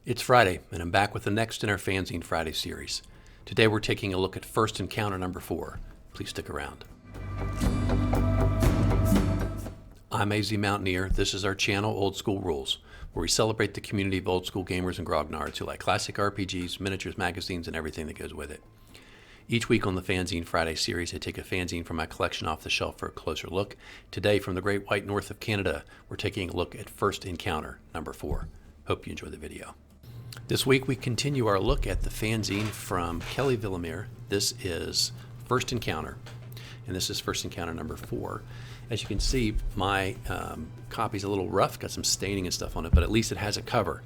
It's Friday, and I'm back with the next in our Fanzine Friday series. Today we're taking a look at First Encounter number 4. Please stick around. I'm AZ Mountaineer. This is our channel, Old School Rules, where we celebrate the community of old school gamers and grognards who like classic RPGs, miniatures, magazines, and everything that goes with it. Each week on the Fanzine Friday series, I take a fanzine from my collection off the shelf for a closer look. Today, from the Great White North of Canada, we're taking a look at First Encounter number 4. Hope you enjoy the video. This week we continue our look at the fanzine from Kelly Villemaire. This is First Encounter, and this is First Encounter number 4. As you can see, my copy's a little rough, got some staining and stuff on it, but at least it has a cover.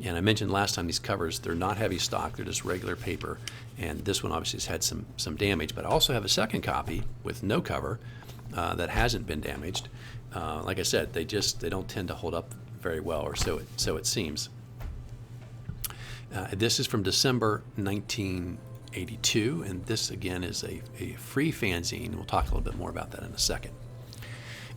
And I mentioned last time these covers, they're not heavy stock, they're just regular paper, and this one obviously has had some damage. But I also have a second copy with no cover that hasn't been damaged. Like I said, they don't tend to hold up very well, or so it seems. This is from December 1982, and this again is a free fanzine. We'll talk a little bit more about that in a second.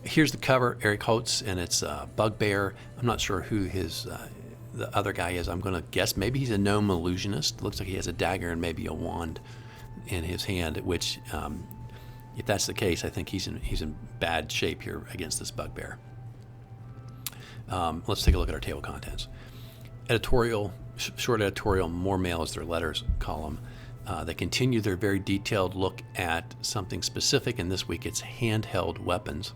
Here's the cover, Eric Holtz, and it's Bugbear. I'm not sure who the other guy is. I'm going to guess maybe he's a gnome illusionist. Looks like he has a dagger and maybe a wand in his hand, which, if that's the case, I think he's in bad shape here against this Bugbear. Let's take a look at our table of contents. Editorial, short editorial, more mail is their letters column. They continue their very detailed look at something specific, and this week it's handheld weapons.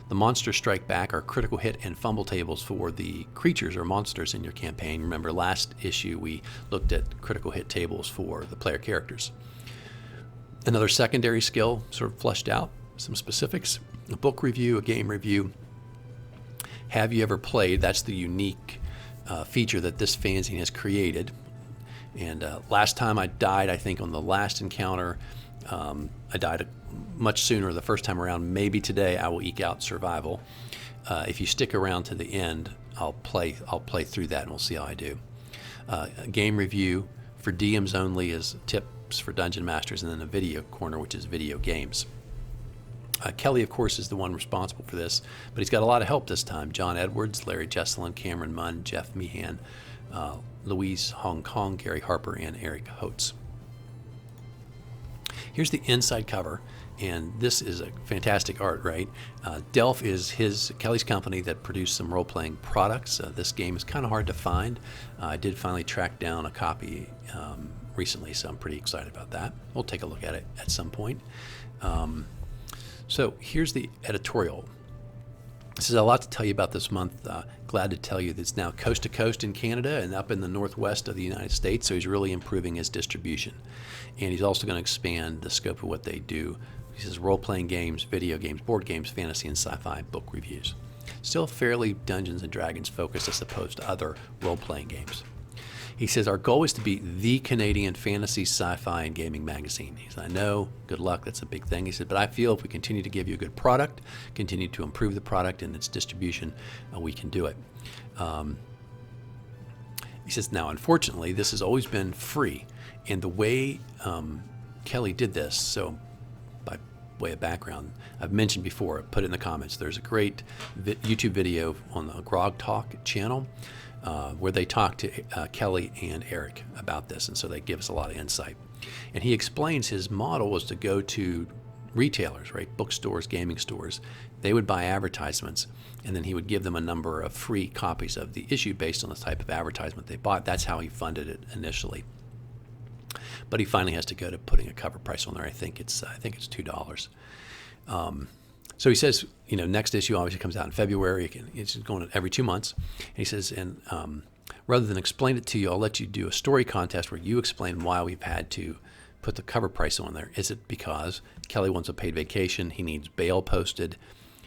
The Monsters Strike Back are critical hit and fumble tables for the creatures or monsters in your campaign. Remember, last issue we looked at critical hit tables for the player characters. Another secondary skill, sort of fleshed out, some specifics. A book review, a game review. Have you ever played? That's the unique feature that this fanzine has created. And last time I died, I think on the last encounter, I died much sooner the first time around. Maybe today I will eke out survival. If you stick around to the end, I'll play through that and we'll see how I do. A game review for DMs only is tips for dungeon masters, and then a video corner, which is video games. Kelly, of course, is the one responsible for this, but he's got a lot of help this time. John Edwards, Larry Jesselin, Cameron Munn, Jeff Mehain, Louise Hong Kong, Gary Harper, and Eric Holtz. Here's the inside cover, and this is a fantastic art, right? Delph is Kelly's company that produced some role-playing products. This game is kind of hard to find. I did finally track down a copy recently, so I'm pretty excited about that. We'll take a look at it at some point. So here's the editorial. This is a lot to tell you about this month. Glad to tell you that it's now coast to coast in Canada and up in the northwest of the United States, so he's really improving his distribution. And he's also going to expand the scope of what they do. He says role-playing games, video games, board games, fantasy, and sci-fi book reviews. Still fairly Dungeons & Dragons focused as opposed to other role-playing games. He says, our goal is to be the Canadian fantasy, sci-fi, and gaming magazine. He said, I know, good luck, that's a big thing. He said, but I feel if we continue to give you a good product, continue to improve the product and its distribution, we can do it. He says, now, unfortunately, this has always been free. And the way Kelly did this, so by way of background, I've mentioned before, put it in the comments, there's a great YouTube video on the Grog Talk channel where they talk to Kelly and Eric about this, and so they give us a lot of insight. And he explains his model was to go to retailers, right, bookstores, gaming stores. They would buy advertisements, and then he would give them a number of free copies of the issue based on the type of advertisement they bought. That's how he funded it initially. But he finally has to go to putting a cover price on there. I think it's $2. So he says, next issue obviously comes out in February. It's going every 2 months. And he says, and rather than explain it to you, I'll let you do a story contest where you explain why we've had to put the cover price on there. Is it because Kelly wants a paid vacation? He needs bail posted.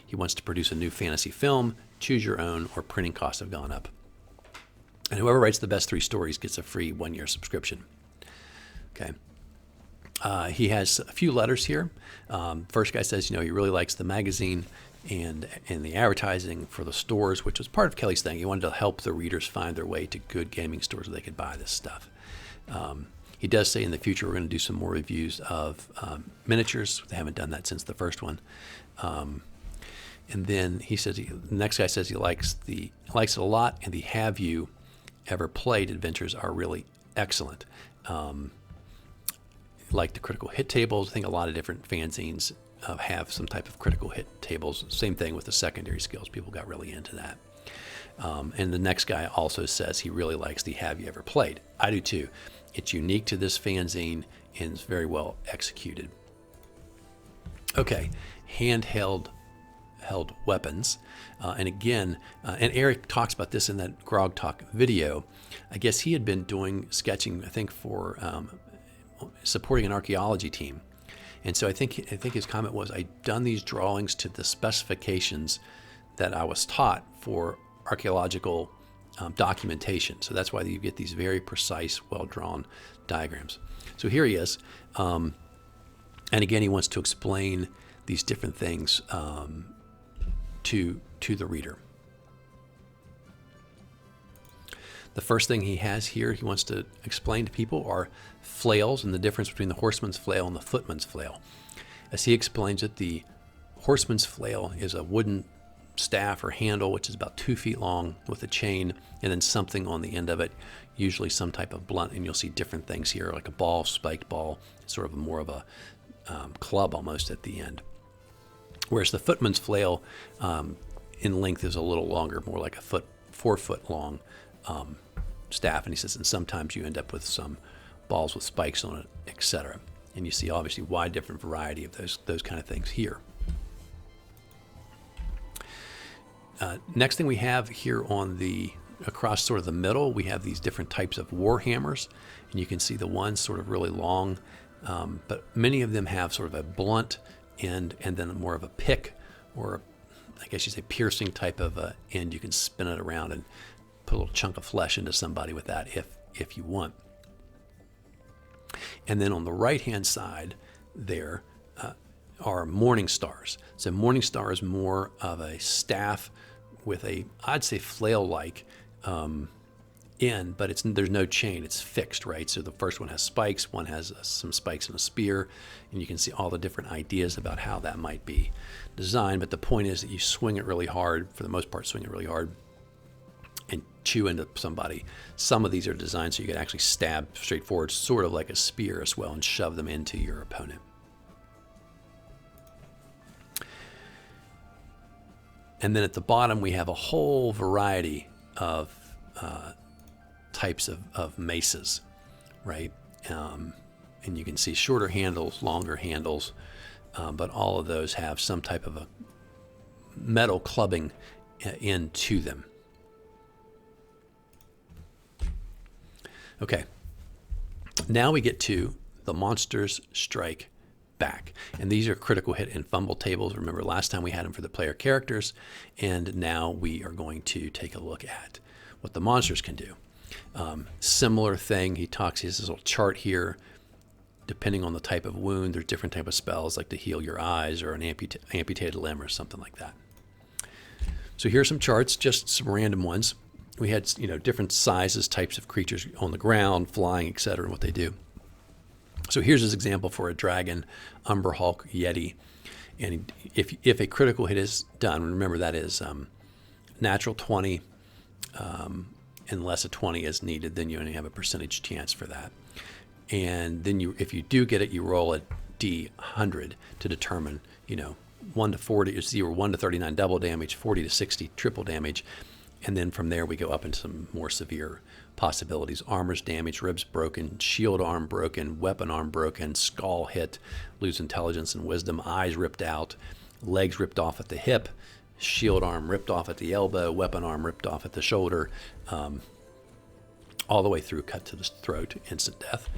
He wants to produce a new fantasy film, choose your own, or printing costs have gone up. And whoever writes the best 3 stories gets a free 1-year subscription. Okay. He has a few letters here. First guy says, he really likes the magazine and the advertising for the stores, which was part of Kelly's thing. He wanted to help the readers find their way to good gaming stores where they could buy this stuff. He does say in the future we're going to do some more reviews of miniatures. They haven't done that since the first one. And then he says, the next guy says he likes it a lot, and the Have You ever played adventures are really excellent. Like the critical hit tables, I think a lot of different fanzines have some type of critical hit tables. Same thing with the secondary skills. People got really into that. And the next guy also says he really likes the Have You Ever Played? I do too. It's unique to this fanzine and it's very well executed. Okay, handheld weapons. And again, and Eric talks about this in that Grog Talk video. I guess he had been doing sketching, I think, for supporting an archaeology team. And so I think his comment was, I'd done these drawings to the specifications that I was taught for archaeological documentation. So that's why you get these very precise, well-drawn diagrams. So here he is. And again, he wants to explain these different things to the reader. The first thing he has here, he wants to explain to people are flails and the difference between the horseman's flail and the footman's flail. As he explains it, the horseman's flail is a wooden staff or handle, which is about 2 feet long with a chain and then something on the end of it, usually some type of blunt. And you'll see different things here, like a ball, spiked ball, sort of more of a club almost at the end. Whereas the footman's flail in length is a little longer, more like a 4 foot long staff. And he says, and sometimes you end up with some balls with spikes on it, etc. And you see obviously wide different variety of those kind of things here. Next thing we have here on across sort of the middle, we have these different types of war hammers, and you can see the ones sort of really long, but many of them have sort of a blunt end and then more of a pick, or I guess you say piercing type of end. You can spin it around and put a little chunk of flesh into somebody with that if you want. And then on the right-hand side there are morning stars. So morning star is more of a staff with I'd say flail-like end, but there's no chain. It's fixed, right? So the first one has spikes, one has some spikes and a spear, and you can see all the different ideas about how that might be designed. But the point is that you swing it really hard, for the most part, swing it really hard, and chew into somebody. Some of these are designed so you can actually stab straight forward, sort of like a spear as well, and shove them into your opponent. And then at the bottom, we have a whole variety of types of maces, right? And you can see shorter handles, longer handles, but all of those have some type of a metal clubbing into them. Okay, now we get to the Monsters Strike Back. And these are critical hit and fumble tables. Remember, last time we had them for the player characters, and now we are going to take a look at what the monsters can do. Similar thing, he has this little chart here. Depending on the type of wound, there's different type of spells, like to heal your eyes or an amputated limb or something like that. So here's some charts, just some random ones. We had different sizes, types of creatures on the ground, flying, etc., and what they do. So here's his example for a dragon, Umber Hulk, Yeti. And if a critical hit is done, remember that is natural 20, unless a 20 is needed, then you only have a percentage chance for that. And then if you do get it, you roll a D100 to determine, 1 to 40, it's either 1 to 39 double damage, 40 to 60 triple damage. And then from there we go up into some more severe possibilities. Armor's damaged, ribs broken, shield arm broken, weapon arm broken, skull hit, lose intelligence and wisdom, eyes ripped out, legs ripped off at the hip, shield arm ripped off at the elbow, weapon arm ripped off at the shoulder, all the way through, cut to the throat, instant death.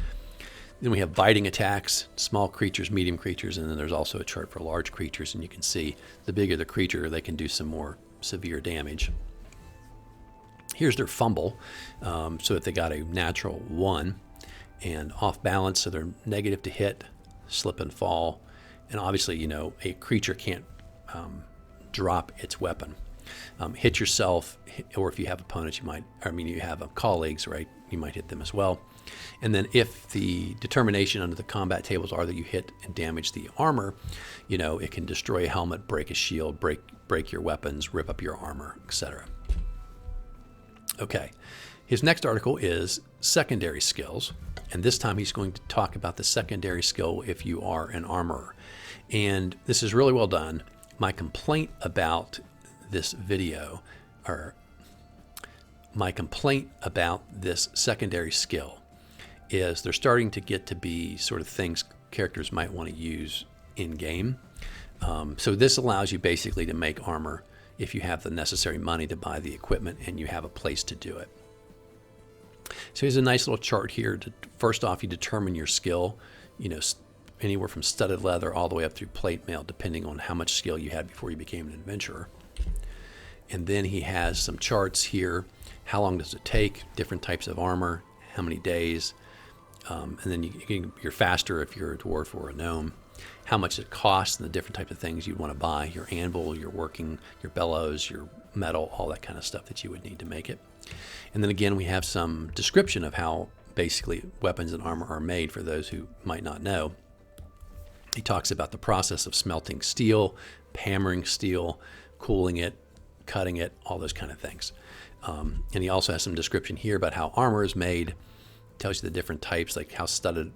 Then we have biting attacks, small creatures, medium creatures, and then there's also a chart for large creatures, and you can see the bigger the creature, they can do some more severe damage. Here's their fumble, so that they got a natural 1, and off balance, so they're negative to hit, slip and fall, and obviously, a creature can't drop its weapon. Hit yourself, or if you have opponents, you have colleagues, right? You might hit them as well. And then if the determination under the combat tables are that you hit and damage the armor, it can destroy a helmet, break a shield, break your weapons, rip up your armor, etc. Okay, His next article is secondary skills, and this time he's going to talk about the secondary skill if you are an armorer. And this is really well done. My complaint about this video, or my complaint about this secondary skill, is they're starting to get to be sort of things characters might want to use in game. So this allows you basically to make armor if you have the necessary money to buy the equipment and you have a place to do it. So here's a nice little chart here. First off, you determine your skill, anywhere from studded leather all the way up through plate mail, depending on how much skill you had before you became an adventurer. And then he has some charts here. How long does it take? Different types of armor, how many days, and then you're faster if you're a dwarf or a gnome. How much it costs and the different types of things you'd want to buy, your anvil, your bellows, your metal, all that kind of stuff that you would need to make it. And then again, we have some description of how basically weapons and armor are made for those who might not know. He talks about the process of smelting steel, hammering steel, cooling it, cutting it, all those kind of things. And he also has some description here about how armor is made. Tells you the different types, like how studded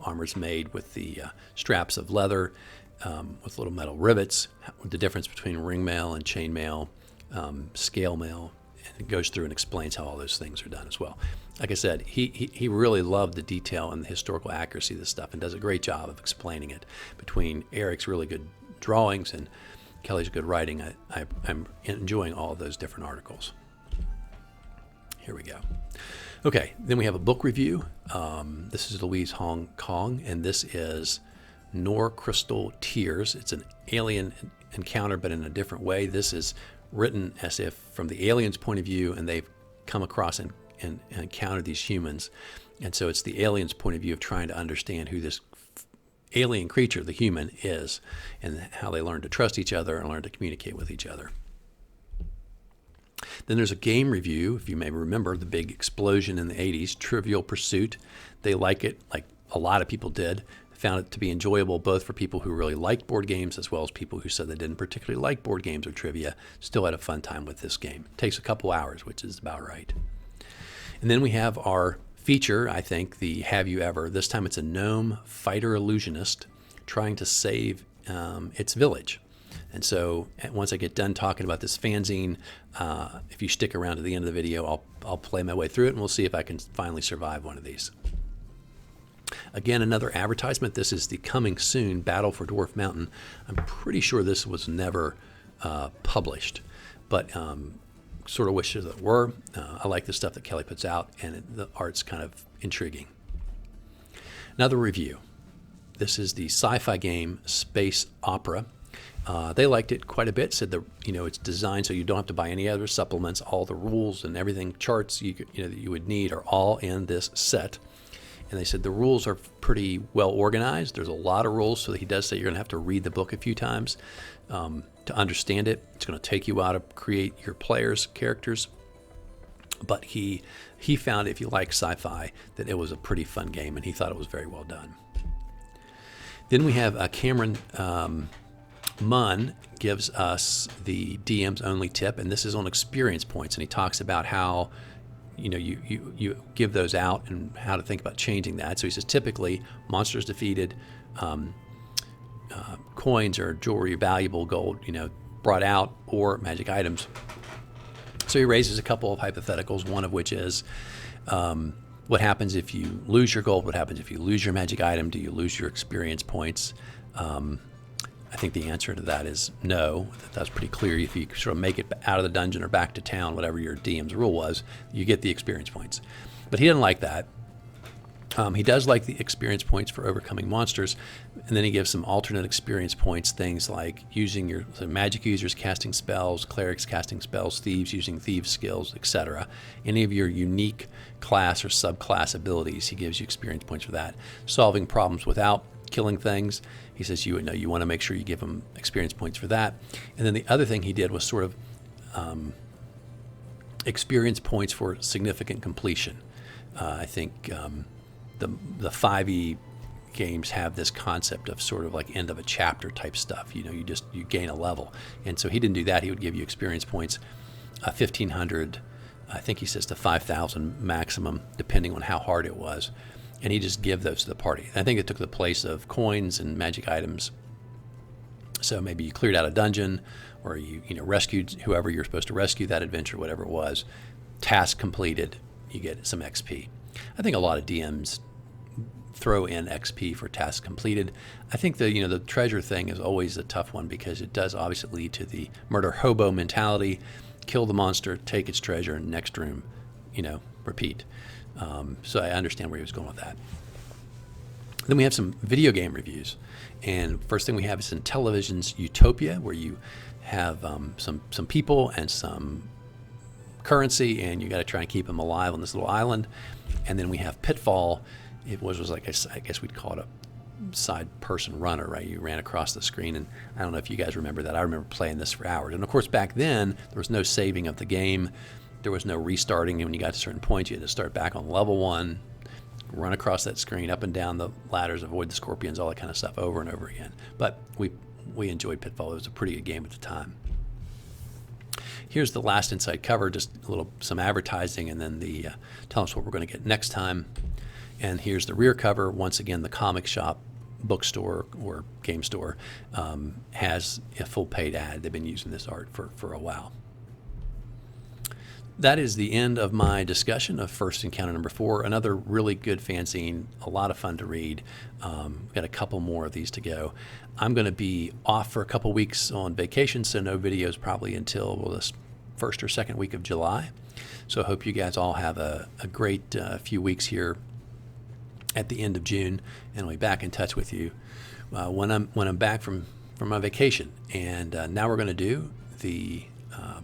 armor is made with the straps of leather, with little metal rivets, the difference between ring mail and chain mail, scale mail. And it goes through and explains how all those things are done as well. Like I said, he really loved the detail and the historical accuracy of this stuff and does a great job of explaining it. Between Eric's really good drawings and Kelly's good writing, I'm enjoying all of those different articles. Here we go. Okay, then we have a book review. This is Louise Hong Kong, and this is Nor Crystal Tears. It's an alien encounter, but in a different way. This is written as if from the aliens' point of view, and they've come across and encountered these humans. And so it's the aliens' point of view of trying to understand who this alien creature, the human, is, and how they learn to trust each other and learn to communicate with each other. Then there's a game review, if you may remember, the big explosion in the 80s, Trivial Pursuit. They like it, like a lot of people did. Found it to be enjoyable both for people who really liked board games as well as people who said they didn't particularly like board games or trivia, still had a fun time with this game. It takes a couple hours, which is about right. And then we have our feature, I think, the Have You Ever. This time it's a gnome fighter illusionist trying to save its village. And so once I get done talking about this fanzine, if you stick around to the end of the video, I'll play my way through it and we'll see if I can finally survive one of these. Again, another advertisement. This is the coming soon Battle for Dwarf Mountain. I'm pretty sure this was never published, but sort of wish that it were. I like the stuff that Kelly puts out, and the art's kind of intriguing. Another review. This is the sci-fi game Space Opera. They liked it quite a bit, said that it's designed so you don't have to buy any other supplements. All the rules and everything, charts that you would need are all in this set. And they said the rules are pretty well organized. There's a lot of rules, so he does say you're going to have to read the book a few times to understand it. It's going to take you a while to create your players' characters. But he found, if you like sci-fi, that it was a pretty fun game, and he thought it was very well done. Then we have Cameron Munn gives us the DM's only tip, and this is on experience points, and he talks about how you give those out and how to think about changing that. So he says typically monsters defeated, coins or jewelry, valuable gold, brought out, or magic items. So he raises a couple of hypotheticals, one of which is what happens if you lose your gold? What happens if you lose your magic item? Do you lose your experience points? I think the answer to that is no. That's pretty clear. If you sort of make it out of the dungeon or back to town, whatever your DM's rule was, you get the experience points. But he didn't like that. He does like the experience points for overcoming monsters, and then he gives some alternate experience points, things like using magic users casting spells, clerics casting spells, thieves using thieves skills, etc. Any of your unique class or subclass abilities, he gives you experience points for that. Solving problems without killing things, he says you want to make sure you give them experience points for that. And then the other thing he did was sort of experience points for significant completion. I think the 5e games have this concept of sort of like end of a chapter type stuff. You gain a level, and so he didn't do that. He would give you experience points, 1,500 I think he says to 5,000 maximum, depending on how hard it was. And he just give those to the party. I think it took the place of coins and magic items. So maybe you cleared out a dungeon, or you rescued whoever you're supposed to rescue that adventure, whatever it was. Task completed, you get some XP. I think a lot of DMs throw in XP for tasks completed. I think the treasure thing is always a tough one, because it does obviously lead to the murder hobo mentality. Kill the monster, take its treasure, next room, repeat. So I understand where he was going with that. Then we have some video game reviews. And first thing we have is in Television's Utopia, where you have some people and some currency, and you got to try and keep them alive on this little island. And then we have Pitfall. It was like I guess we'd call it a side person runner, right? You ran across the screen, and I don't know if you guys remember that. I remember playing this for hours. And of course, back then there was no saving of the game. There was no restarting, and when you got to a certain point, you had to start back on level 1, run across that screen, up and down the ladders, avoid the scorpions, all that kind of stuff over and over again. But we enjoyed Pitfall. It was a pretty good game at the time. Here's the last inside cover, just some advertising, and then tell us what we're going to get next time. And here's the rear cover. Once again, the comic shop, bookstore, or game store has a full paid ad. They've been using this art for a while. That is the end of my discussion of First Encounter number 4. Another really good fanzine, a lot of fun to read. Got a couple more of these to go. I'm going to be off for a couple weeks on vacation, so no videos probably until this first or second week of July. So I hope you guys all have a great few weeks here at the end of June, and I'll be back in touch with you when I'm back from my vacation. And now we're going to do the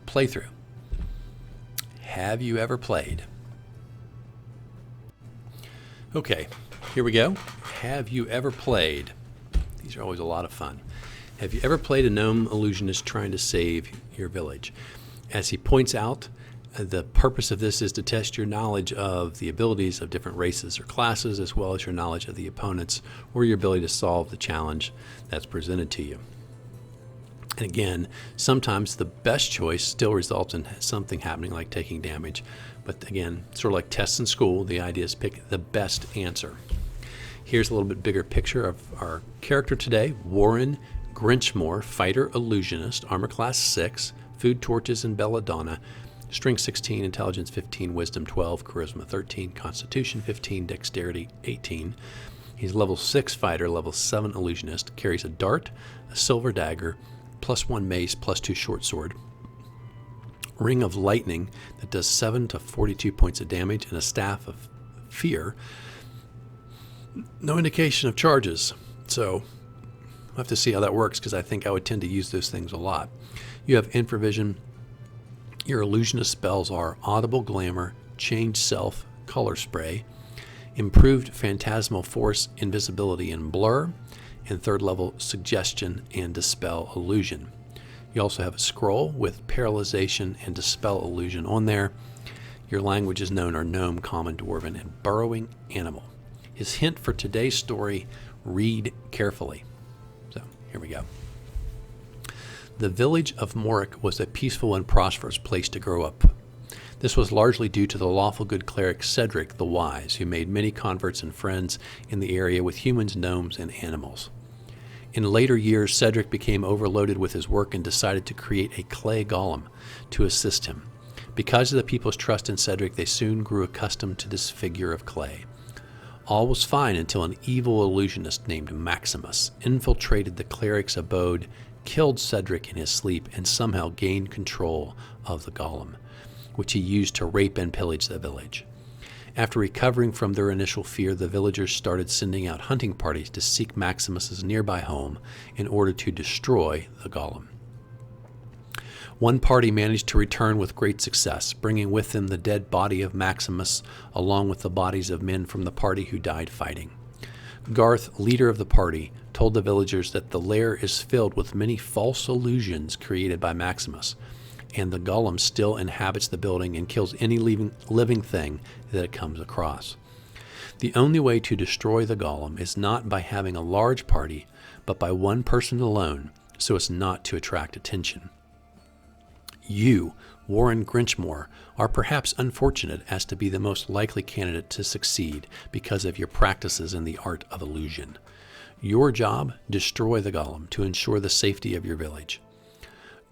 playthrough. Have you ever played? Okay, here we go. Have you ever played? These are always a lot of fun. Have you ever played a gnome illusionist trying to save your village? As he points out, the purpose of this is to test your knowledge of the abilities of different races or classes, as well as your knowledge of the opponents, or your ability to solve the challenge that's presented to you. And again, sometimes the best choice still results in something happening, like taking damage. But again, sort of like tests in school, the idea is pick the best answer. Here's a little bit bigger picture of our character today. Warren Grinchmore, fighter illusionist, armor class 6, food torches and belladonna, strength 16, intelligence 15, wisdom 12, charisma 13, constitution 15, dexterity 18. He's level 6 fighter, level 7 illusionist, carries a dart, a silver dagger, +1 mace, +2 short sword, ring of lightning that does 7 to 42 points of damage, and a staff of fear. No indication of charges, so we'll have to see how that works, because I think I would tend to use those things a lot. You have infravision. Your illusionist spells are audible glamour, change self, color spray, improved phantasmal force, invisibility, and blur, and 3rd level suggestion and dispel illusion. You also have a scroll with paralyzation and dispel illusion on there. Your languages known are gnome, common, dwarven, and burrowing animal. His hint for today's story: read carefully. So here we go. The village of Morick was a peaceful and prosperous place to grow up. This was largely due to the lawful good cleric Cedric the Wise, who made many converts and friends in the area with humans, gnomes, and animals. In later years, Cedric became overloaded with his work and decided to create a clay golem to assist him. Because of the people's trust in Cedric, they soon grew accustomed to this figure of clay. All was fine until an evil illusionist named Maximus infiltrated the cleric's abode, killed Cedric in his sleep, and somehow gained control of the golem, which he used to rape and pillage the village. After recovering from their initial fear, the villagers started sending out hunting parties to seek Maximus's nearby home in order to destroy the golem. One party managed to return with great success, bringing with them the dead body of Maximus, along with the bodies of men from the party who died fighting. Garth, leader of the party, told the villagers that the lair is filled with many false illusions created by Maximus, and the golem still inhabits the building and kills any living thing that it comes across. The only way to destroy the golem is not by having a large party, but by one person alone, so as not to attract attention. You, Warren Grinchmore, are perhaps unfortunate as to be the most likely candidate to succeed because of your practices in the art of illusion. Your job, destroy the golem to ensure the safety of your village.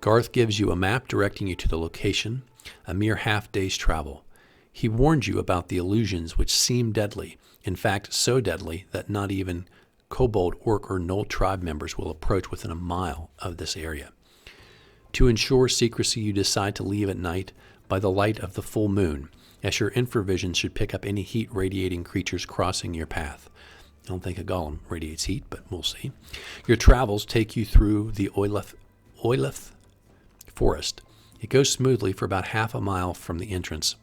Garth gives you a map directing you to the location, a mere half-day's travel. He warned you about the illusions which seem deadly, in fact so deadly that not even kobold, orc, or gnoll tribe members will approach within a mile of this area. To ensure secrecy, you decide to leave at night by the light of the full moon, as your infravision should pick up any heat-radiating creatures crossing your path. I don't think a golem radiates heat, but we'll see. Your travels take you through the Oileth forest. It goes smoothly for about half a mile from the entrance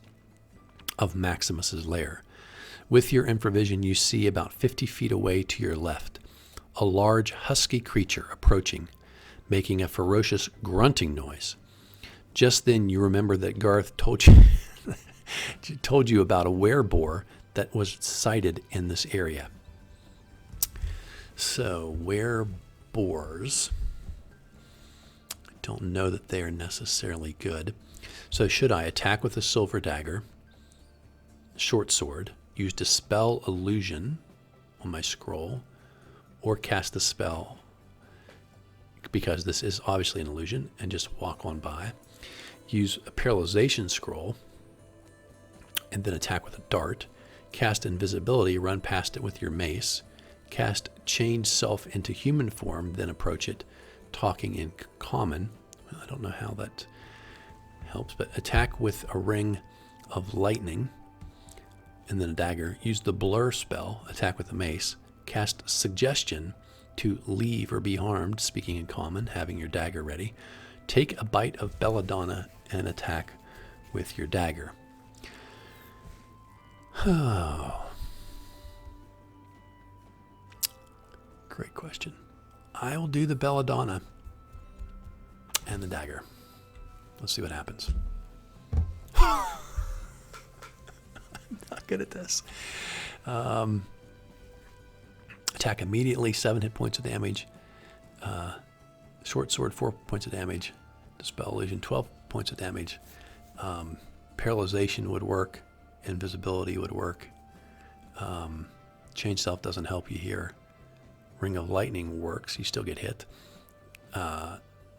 of Maximus's lair. With your infravision, you see about 50 feet away to your left a large husky creature approaching, making a ferocious grunting noise. Just then you remember that Garth told you about a wereboar that was sighted in this area. So, wereboars, I don't know that they are necessarily good. So should I attack with a silver dagger, short sword, use Dispel Illusion on my scroll, or cast the spell, because this is obviously an illusion, and just walk on by. Use a Paralyzation Scroll, and then attack with a dart. Cast Invisibility, run past it with your mace. Cast Change Self into human form, then approach it, talking in common. Well, I don't know how that helps, but attack with a ring of lightning, and then a dagger. Use the Blur spell, attack with a mace. Cast Suggestion to leave or be harmed, speaking in common, having your dagger ready. Take a bite of belladonna and attack with your dagger. Oh. Great question. I will do the belladonna and the dagger. Let's see what happens. I'm not good at this. Attack immediately, 7 hit points of damage. Short sword, 4 points of damage. Dispel illusion, 12 points of damage. Paralyzation would work. Invisibility would work. Change self doesn't help you here. Ring of Lightning works. You still get hit.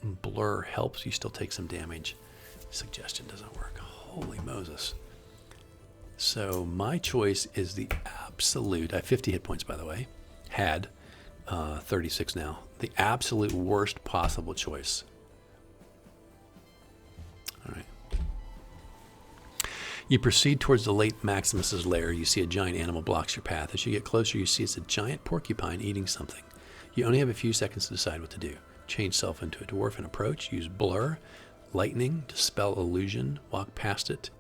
Blur helps. You still take some damage. Suggestion doesn't work. Holy Moses. So my choice is the absolute. I have 50 hit points, by the way. Had 36 now. The absolute worst possible choice. All right. You proceed towards the late Maximus's lair. You see a giant animal blocks your path. As you get closer, you see it's a giant porcupine eating something. You only have a few seconds to decide what to do. Change self into a dwarf and approach. Use Blur, Lightning, Dispel Illusion, walk past it,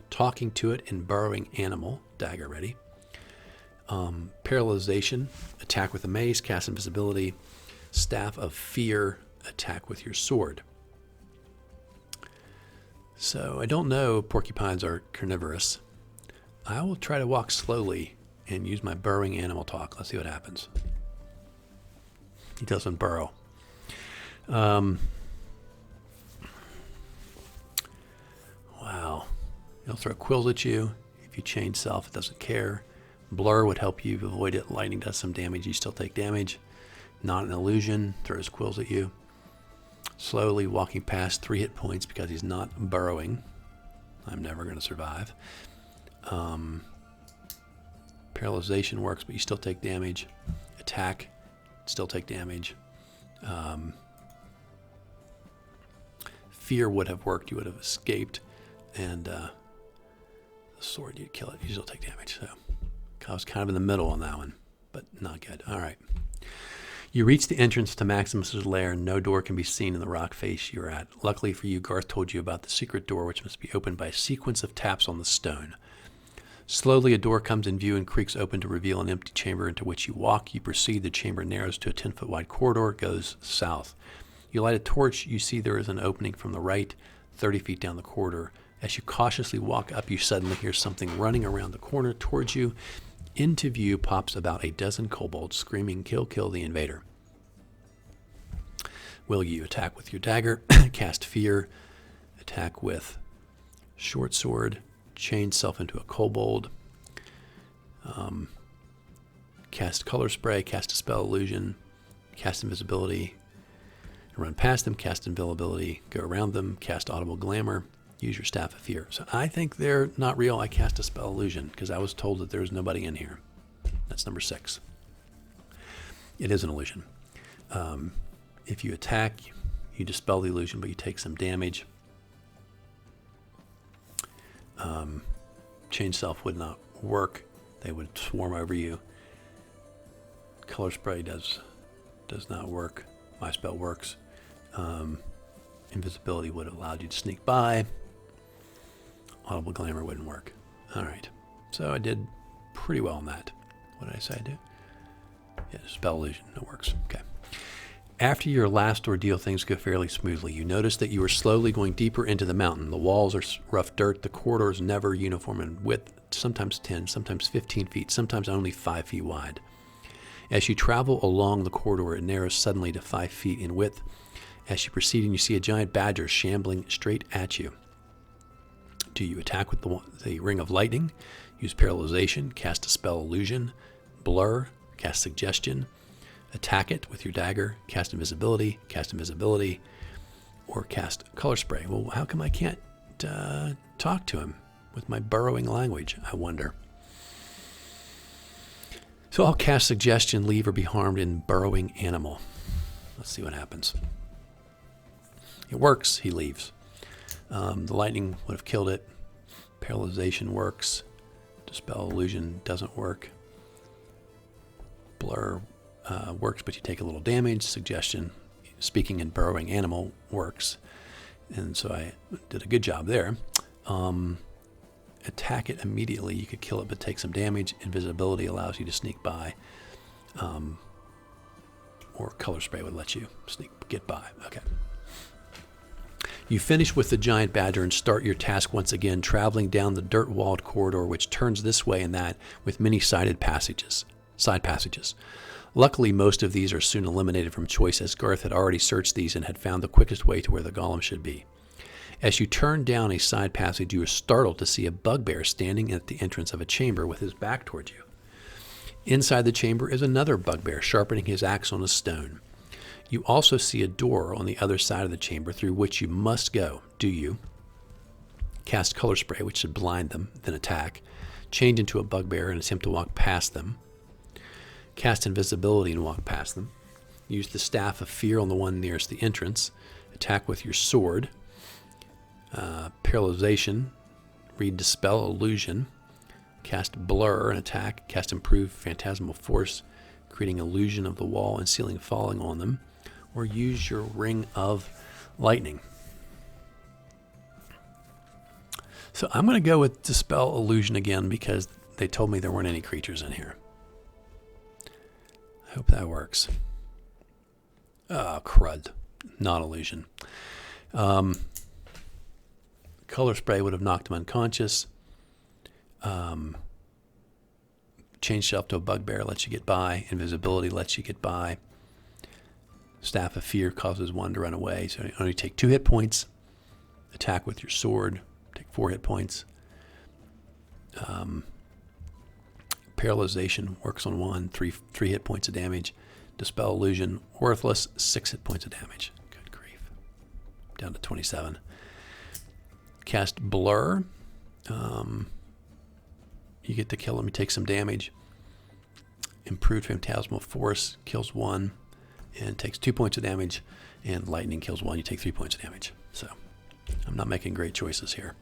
talking to it, and burrowing animal, dagger ready. Paralyzation, attack with a mace, cast invisibility. Staff of Fear, attack with your sword. So I don't know if porcupines are carnivorous. I will try to walk slowly and use my burrowing animal talk. Let's see what happens. He doesn't burrow. Wow. He'll throw quills at you. If you change self, it doesn't care. Blur would help you avoid it. Lightning does some damage. You still take damage. Not an illusion. Throws quills at you. Slowly walking past 3 hit points because he's not burrowing. I'm never going to survive. Paralyzation works, but you still take damage. Attack, still take damage. Fear would have worked. You would have escaped. And the sword, you'd kill it. You still take damage. So I was kind of in the middle on that one, but not good. All right. You reach the entrance to Maximus's lair, and no door can be seen in the rock face you're at. Luckily for you, Garth told you about the secret door, which must be opened by a sequence of taps on the stone. Slowly, a door comes in view and creaks open to reveal an empty chamber into which you walk. You proceed. The chamber narrows to a 10-foot wide corridor, goes south. You light a torch. You see there is an opening from the right, 30 feet down the corridor. As you cautiously walk up, you suddenly hear something running around the corner towards you. Into view pops about a dozen kobolds screaming, "Kill, kill the invader." Will you attack with your dagger, cast Fear, attack with short sword, change self into a kobold, cast color spray, cast dispel illusion, cast invisibility, run past them, cast invisibility, go around them, cast audible glamour, use your staff of fear. So I think they're not real. I cast dispel illusion because I was told that there's nobody in here. That's number 6. It is an illusion. If you attack, you dispel the illusion, but you take some damage. Change self would not work. They would swarm over you. Color spray does not work. My spell works. Invisibility would have allowed you to sneak by. Audible glamour wouldn't work. All right. So I did pretty well on that. What did I say I did? Yeah, spell illusion. It works. Okay. After your last ordeal, things go fairly smoothly. You notice that you are slowly going deeper into the mountain. The walls are rough dirt. The corridors never uniform in width, sometimes 10, sometimes 15 feet, sometimes only 5 feet wide. As you travel along the corridor, it narrows suddenly to 5 feet in width. As you proceed, and you see a giant badger shambling straight at you. Do you attack with the ring of lightning, use paralyzation, cast a spell illusion, blur, cast suggestion, attack it with your dagger, cast invisibility, or cast color spray? Well, how come I can't talk to him with my burrowing language, I wonder? So I'll cast suggestion, leave or be harmed in burrowing animal. Let's see what happens. It works, he leaves. The lightning would have killed it. Paralyzation works. Dispel illusion doesn't work. Blur works, but you take a little damage. Suggestion, speaking in burrowing animal, works. And so I did a good job there. Attack it immediately. You could kill it, but take some damage. Invisibility allows you to sneak by. Or color spray would let you get by. Okay. You finish with the giant badger and start your task once again, traveling down the dirt-walled corridor, which turns this way and that with many side passages. Luckily, most of these are soon eliminated from choice, as Garth had already searched these and had found the quickest way to where the golem should be. As you turn down a side passage, you are startled to see a bugbear standing at the entrance of a chamber with his back towards you. Inside the chamber is another bugbear, sharpening his axe on a stone. You also see a door on the other side of the chamber through which you must go. Do you cast color spray, which should blind them, then attack, change into a bugbear and attempt to walk past them, cast invisibility and walk past them, use the staff of fear on the one nearest the entrance, attack with your sword, paralyzation, read dispel illusion, cast blur and attack, cast improve phantasmal force, creating illusion of the wall and ceiling falling on them, or use your ring of lightning. So I'm going to go with dispel illusion again because they told me there weren't any creatures in here. I hope that works. Oh, crud. Not illusion. Color spray would have knocked him unconscious. Change self to a bugbear lets you get by. Invisibility lets you get by. Staff of fear causes one to run away. So you only take 2 hit points. Attack with your sword. Take 4 hit points. Paralyzation works on 1. 3 hit points of damage. Dispel illusion, worthless. 6 hit points of damage. Good grief. Down to 27. Cast blur. You get to kill him. You take some damage. Improved phantasmal force kills 1 and takes 2 points of damage. And lightning kills 1. You take 3 points of damage. So I'm not making great choices here.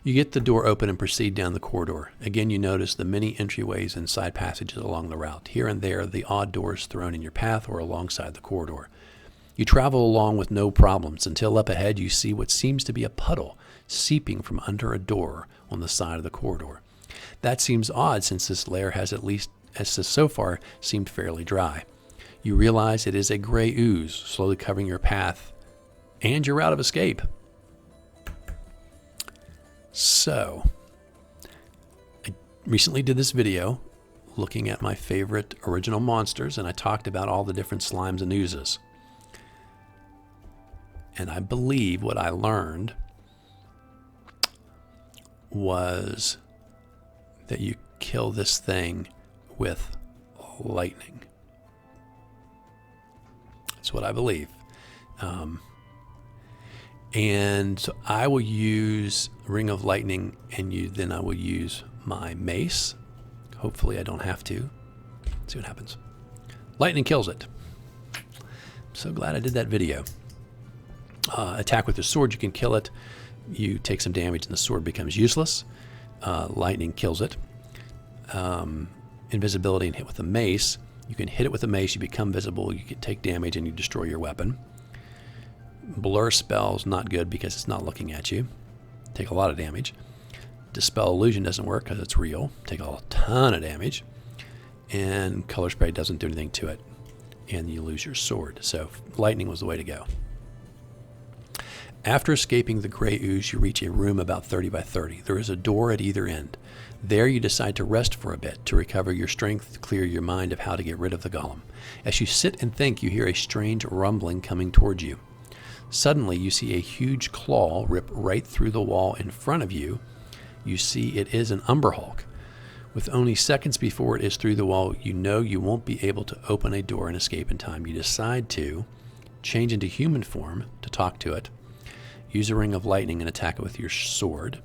You get the door open and proceed down the corridor. Again, you notice the many entryways and side passages along the route. Here and there, the odd doors thrown in your path or alongside the corridor. You travel along with no problems until up ahead you see what seems to be a puddle seeping from under a door on the side of the corridor. That seems odd since this lair has so far seemed fairly dry. You realize it is a gray ooze slowly covering your path and your route of escape. So, I recently did this video looking at my favorite original monsters, and I talked about all the different slimes and oozes. And I believe what I learned was that you kill this thing with lightning. That's what I believe. And so I will use Ring of Lightning, and then I will use my mace. Hopefully I don't have to. Let's see what happens. Lightning kills it. I'm so glad I did that video. Attack with the sword, you can kill it. You take some damage and the sword becomes useless. Lightning kills it. Invisibility and hit with the mace. You can hit it with the mace, you become visible, you can take damage, and you destroy your weapon. Blur spell's not good because it's not looking at you. Take a lot of damage. Dispel illusion doesn't work because it's real. Take a ton of damage. And color spray doesn't do anything to it. And you lose your sword. So lightning was the way to go. After escaping the gray ooze, you reach a room about 30 by 30. There is a door at either end. There you decide to rest for a bit, to recover your strength, to clear your mind of how to get rid of the golem. As you sit and think, you hear a strange rumbling coming towards you. Suddenly, you see a huge claw rip right through the wall in front of you. You see it is an Umber Hulk. With only seconds before it is through the wall, you know you won't be able to open a door and escape in time. You decide to change into human form to talk to it. Use a Ring of Lightning and attack it with your sword.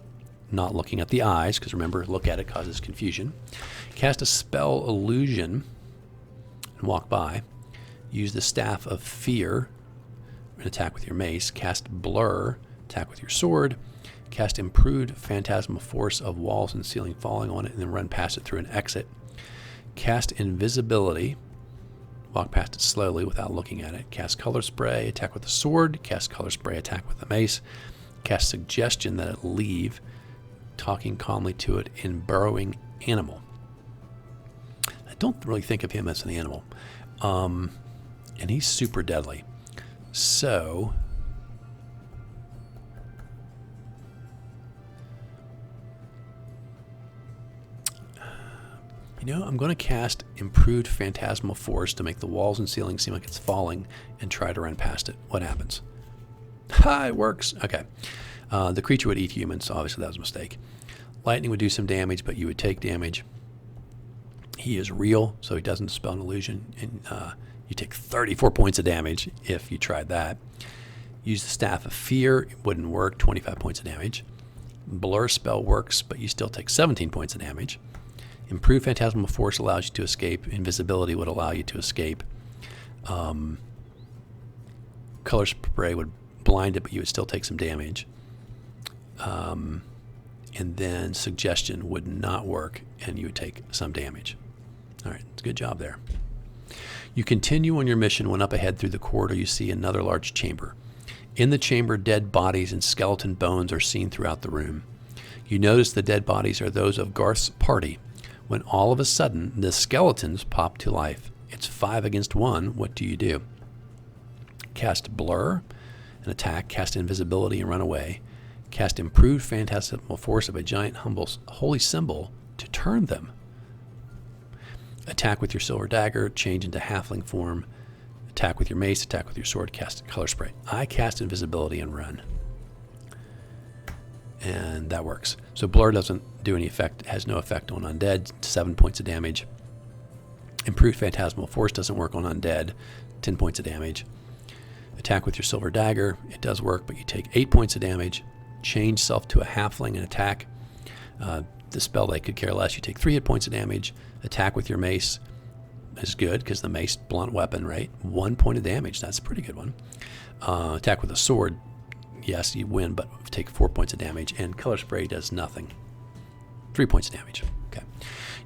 Not looking at the eyes, because remember, look at it causes confusion. Cast a spell illusion and walk by. Use the Staff of Fear and attack with your mace. Cast Blur, attack with your sword. Cast Improved Phantasmal Force of walls and ceiling falling on it, and then run past it through an exit. Cast Invisibility. Walk past it slowly without looking at it. Cast Color Spray, attack with the sword. Cast Color Spray, attack with the mace. Cast Suggestion that it leave, talking calmly to it in Burrowing Animal. I don't really think of him as an animal. And he's super deadly. So, I'm going to cast Improved Phantasmal Force to make the walls and ceiling seem like it's falling and try to run past it. What happens? Ha, it works. Okay. The creature would eat humans, so obviously that was a mistake. Lightning would do some damage, but you would take damage. He is real, so he doesn't dispel an illusion, and you take 34 points of damage if you tried that. Use the Staff of Fear. It wouldn't work. 25 points of damage. Blur spell works, but you still take 17 points of damage. Improved Phantasmal Force allows you to escape. Invisibility would allow you to escape. Color Spray would blind it, but you would still take some damage. And then Suggestion would not work, and you would take some damage. All right, it's a good job there. You continue on your mission when up ahead through the corridor you see another large chamber. In the chamber, dead bodies and skeleton bones are seen throughout the room. You notice the dead bodies are those of Garth's party, when all of a sudden the skeletons pop to life. It's 5 against 1. What do you do? Cast Blur and attack, cast Invisibility and run away, cast Improved Phantasmal Force of a giant holy symbol to turn them. Attack with your silver dagger, change into halfling form, attack with your mace, attack with your sword, cast Color Spray. I cast Invisibility and run. And that works. So Blur doesn't do any effect, has no effect on undead, 7 points of damage. Improved Phantasmal Force doesn't work on undead, 10 points of damage. Attack with your silver dagger, it does work, but you take 8 points of damage. Change self to a halfling and attack. The spell they could care less, you take 3 hit points of damage. Attack with your mace is good because the mace, blunt weapon, right? 1 point of damage, that's a pretty good one. Attack with a sword, yes, you win, but take 4 points of damage, and Color Spray does nothing. 3 points of damage. Okay.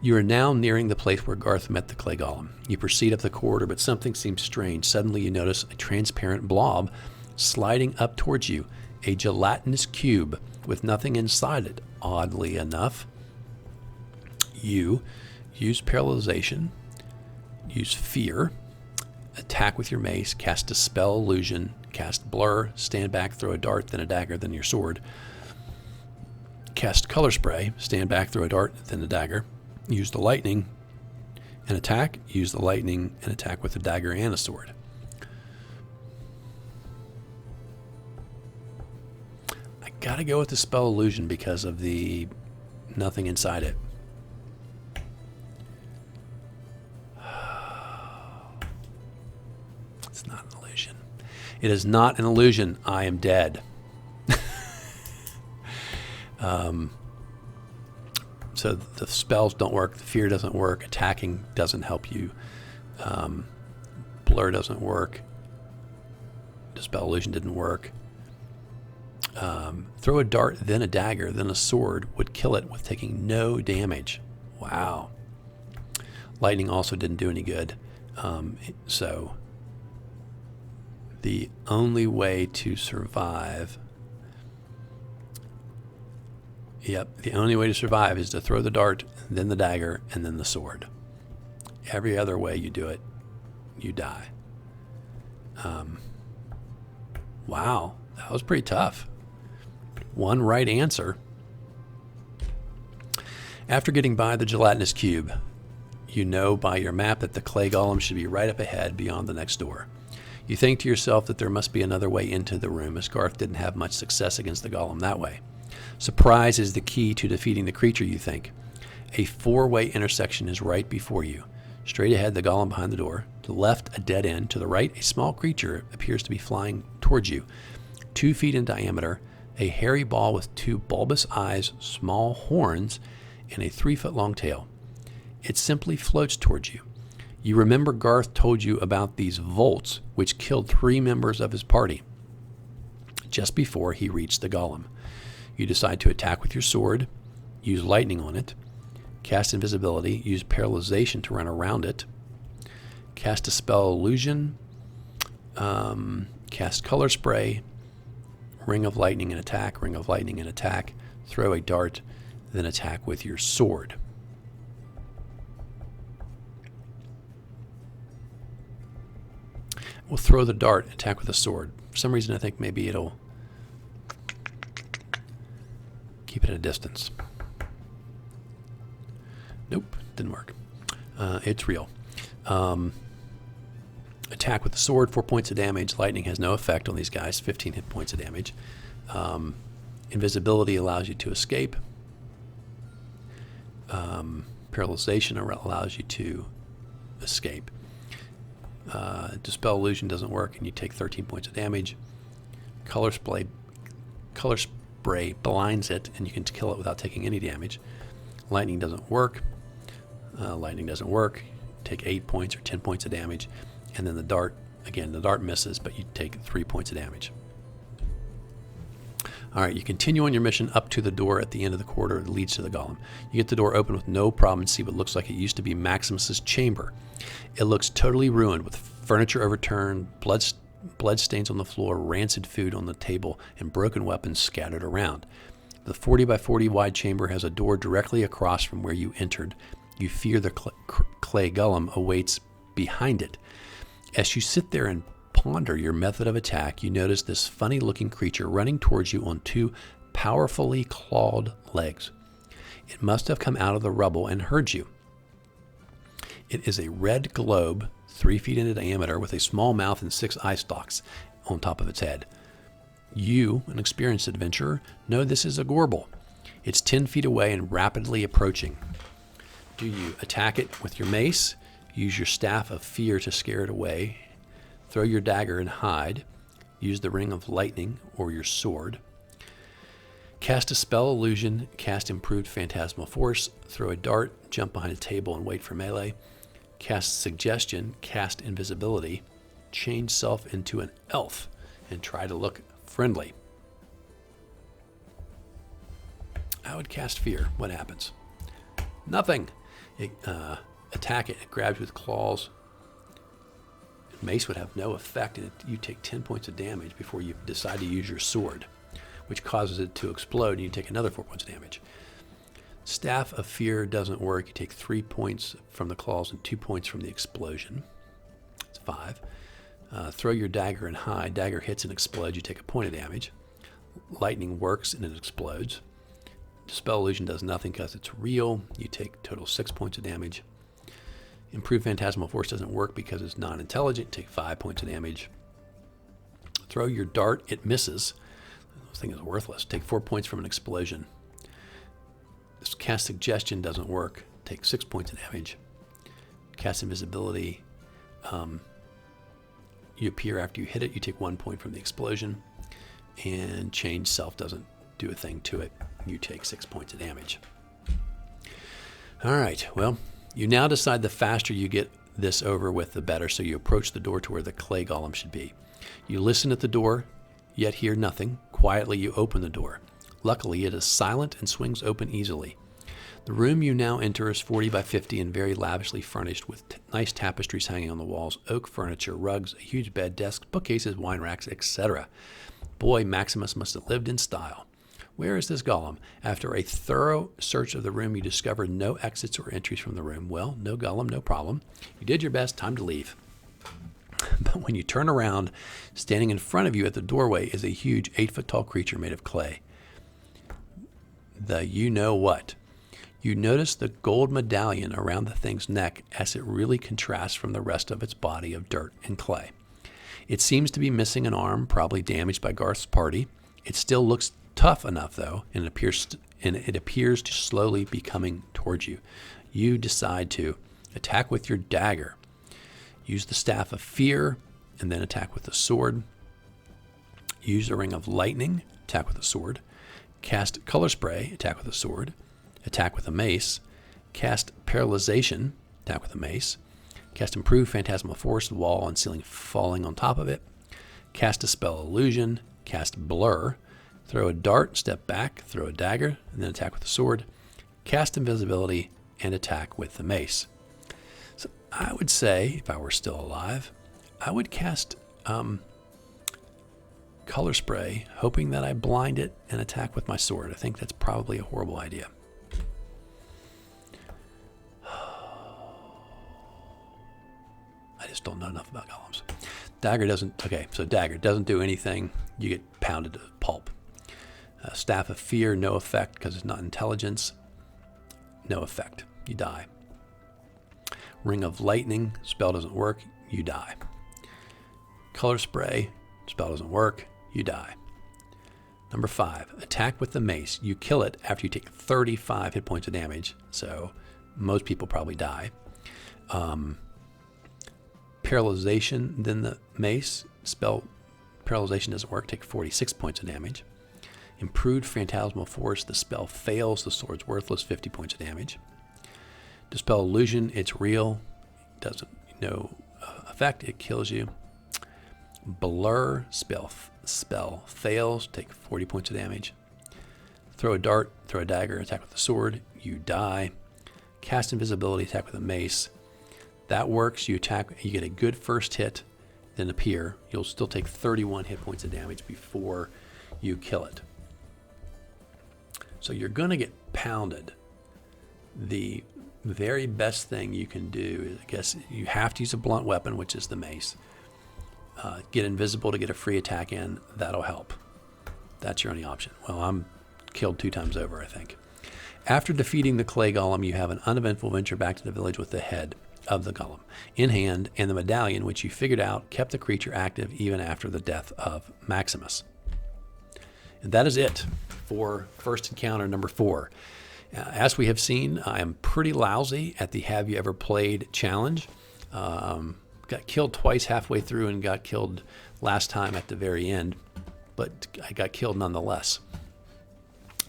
You are now nearing the place where Garth met the clay golem. You proceed up the corridor, but something seems strange. Suddenly you notice a transparent blob sliding up towards you, a gelatinous cube with nothing inside it. Oddly enough, you use paralyzation, use fear, attack with your mace, cast Dispel Illusion, cast Blur, stand back, throw a dart, then a dagger, then your sword. Cast Color Spray, stand back, throw a dart, then a dagger. Use the lightning and attack. Use the lightning and attack with a dagger and a sword. I Gotta go with the spell illusion because of the nothing inside it. It's not an illusion. It is not an illusion. I am dead. So the spells don't work. The fear doesn't work. Attacking doesn't help you. Blur doesn't work. Dispel illusion didn't work. Throw a dart, then a dagger, then a sword would kill it with taking no damage. Wow. Lightning also didn't do any good. So the only way to survive... Yep, the only way to survive is to throw the dart, then the dagger, and then the sword. Every other way you do it, you die. Wow, that was pretty tough. One right answer. After getting by the gelatinous cube, you know by your map that the clay golem should be right up ahead beyond the next door. You think to yourself that there must be another way into the room, as Garth didn't have much success against the golem that way. Surprise is the key to defeating the creature, you think. A four-way intersection is right before you. Straight ahead, the golem behind the door. To the left, a dead end. To the right, a small creature appears to be flying towards you. 2 feet in diameter, a hairy ball with 2 bulbous eyes, small horns, and a 3-foot-long tail. It simply floats towards you. You remember Garth told you about these volts, which killed 3 members of his party just before he reached the golem. You decide to attack with your sword, use lightning on it, cast invisibility, use paralyzation to run around it, cast dispel illusion, cast color spray, ring of lightning and attack, ring of lightning and attack, throw a dart, then attack with your sword. We'll throw the dart, attack with a sword. For some reason I think maybe it'll keep it at a distance. Nope, didn't work. It's real. Attack with the sword, 4 points of damage. Lightning has no effect on these guys, 15 hit points of damage. Invisibility allows you to escape. Paralyzation allows you to escape. Dispel illusion doesn't work, and you take 13 points of damage. Color spray blinds it, and you can kill it without taking any damage. Lightning doesn't work. Take 8 points or 10 points of damage. And then the dart, again, the dart misses, but you take 3 points of damage. All right, you continue on your mission up to the door at the end of the corridor that leads to the golem. You get the door open with no problem and see what looks like it used to be Maximus's chamber. It looks totally ruined with furniture overturned, blood stains on the floor, rancid food on the table, and broken weapons scattered around. The 40 by 40 wide chamber has a door directly across from where you entered. You fear the clay golem awaits behind it. As you sit there and ponder your method of attack, you notice this funny-looking creature running towards you on 2 powerfully clawed legs. It must have come out of the rubble and heard you. It is a red globe, 3 feet in diameter, with a small mouth and 6 eye stalks on top of its head. You, an experienced adventurer, know this is a Gorble. It's 10 feet away and rapidly approaching. Do you attack it with your mace? Use your staff of fear to scare it away. Throw your dagger and hide. Use the ring of lightning or your sword. Cast a spell illusion. Cast improved phantasmal force. Throw a dart. Jump behind a table and wait for melee. Cast suggestion. Cast invisibility. Change self into an elf and try to look friendly. I would cast fear. What happens? Nothing. Attack it. It grabs you with claws. Mace would have no effect, and you take 10 points of damage before you decide to use your sword, which causes it to explode, and you take another 4 points of damage. Staff of Fear doesn't work. You take 3 points from the claws and 2 points from the explosion. It's 5. Throw your dagger and hide. Dagger hits and explodes. You take a point of damage. Lightning works, and it explodes. Dispel illusion does nothing because it's real. You take total 6 points of damage. Improved phantasmal force doesn't work because it's non-intelligent. Take 5 points of damage. Throw your dart. It misses. This thing is worthless. Take 4 points from an explosion. This cast suggestion doesn't work. Take 6 points of damage. Cast invisibility. You appear after you hit it. You take 1 point from the explosion. And change self doesn't do a thing to it. You take 6 points of damage. All right. Well, you now decide the faster you get this over with, the better. So you approach the door to where the clay golem should be. You listen at the door, yet hear nothing. Quietly, you open the door. Luckily, it is silent and swings open easily. The room you now enter is 40 by 50 and very lavishly furnished with nice tapestries hanging on the walls, oak furniture, rugs, a huge bed, desks, bookcases, wine racks, etc. Boy, Maximus must have lived in style. Where is this golem? After a thorough search of the room, you discovered no exits or entries from the room. Well, no golem, no problem. You did your best, time to leave. But when you turn around, standing in front of you at the doorway is a huge 8-foot-tall creature made of clay. The you-know-what. You notice the gold medallion around the thing's neck as it really contrasts from the rest of its body of dirt and clay. It seems to be missing an arm, probably damaged by Garth's party. It still looks tough enough, though, and it appears to slowly be coming towards you. You decide to attack with your dagger. Use the staff of fear, and then attack with the sword. Use the ring of lightning, attack with the sword. Cast color spray, attack with a sword. Attack with a mace. Cast paralyzation, attack with a mace. Cast improve phantasmal force, wall and ceiling falling on top of it. Cast a spell illusion. Cast blur. Throw a dart, step back, throw a dagger, and then attack with the sword. Cast invisibility and attack with the mace. So I would say, if I were still alive, I would cast color spray, hoping that I blind it and attack with my sword. I think that's probably a horrible idea. I just don't know enough about golems. Dagger doesn't, okay, so dagger doesn't do anything. You get pounded to pulp. Staff of fear, no effect because it's not intelligence. No effect. You die. Ring of lightning, spell doesn't work. You die. Color spray, spell doesn't work. You die. Number 5, attack with the mace. You kill it after you take 35 hit points of damage. So most people probably die. Paralyzation, then the mace. Spell paralyzation doesn't work. Take 46 points of damage. Improved phantasmal force. The spell fails. The sword's worthless. 50 points of damage. Dispel illusion. It's real. Doesn't no effect. It kills you. Blur. Spell fails. Take 40 points of damage. Throw a dart. Throw a dagger. Attack with the sword. You die. Cast invisibility. Attack with a mace. That works. You attack. You get a good first hit. Then appear. You'll still take 31 hit points of damage before you kill it. So you're going to get pounded. The very best thing you can do is, I guess, you have to use a blunt weapon, which is the mace. Get invisible to get a free attack in. That'll help. That's your only option. Well, I'm killed 2 times over, I think. After defeating the clay golem, you have an uneventful venture back to the village with the head of the golem in hand, and the medallion, which you figured out kept the creature active even after the death of Maximus. And that is it for first encounter number 4. As we have seen, I am pretty lousy at the Have You Ever Played challenge. Got killed twice halfway through and got killed last time at the very end, but I got killed nonetheless.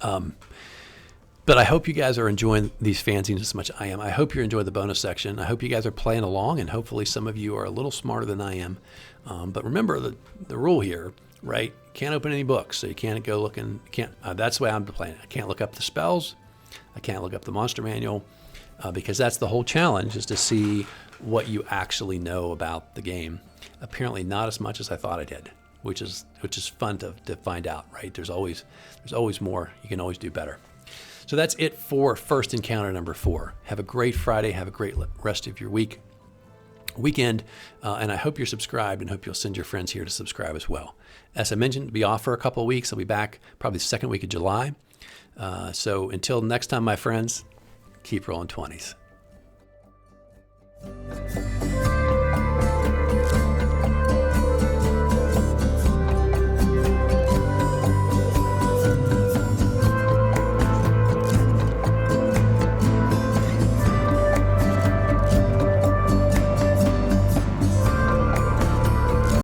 But I hope you guys are enjoying these fanzines as much as I am. I hope you're enjoying the bonus section. I hope you guys are playing along, and hopefully some of you are a little smarter than I am. But remember the rule here, right? Can't open any books, so you can't go looking. That's the way I'm playing it. I can't look up the spells. I can't look up the monster manual because that's the whole challenge, is to see what you actually know about the game. Apparently not as much as I thought I did, which is fun to find out, right? There's always more. You can always do better. So that's it for first encounter number 4. Have a great Friday. Have a great rest of your weekend. And I hope you're subscribed, and hope you'll send your friends here to subscribe as well. As I mentioned, I'll be off for a couple of weeks. I'll be back probably the second week of July. So until next time, my friends, keep rolling 20s.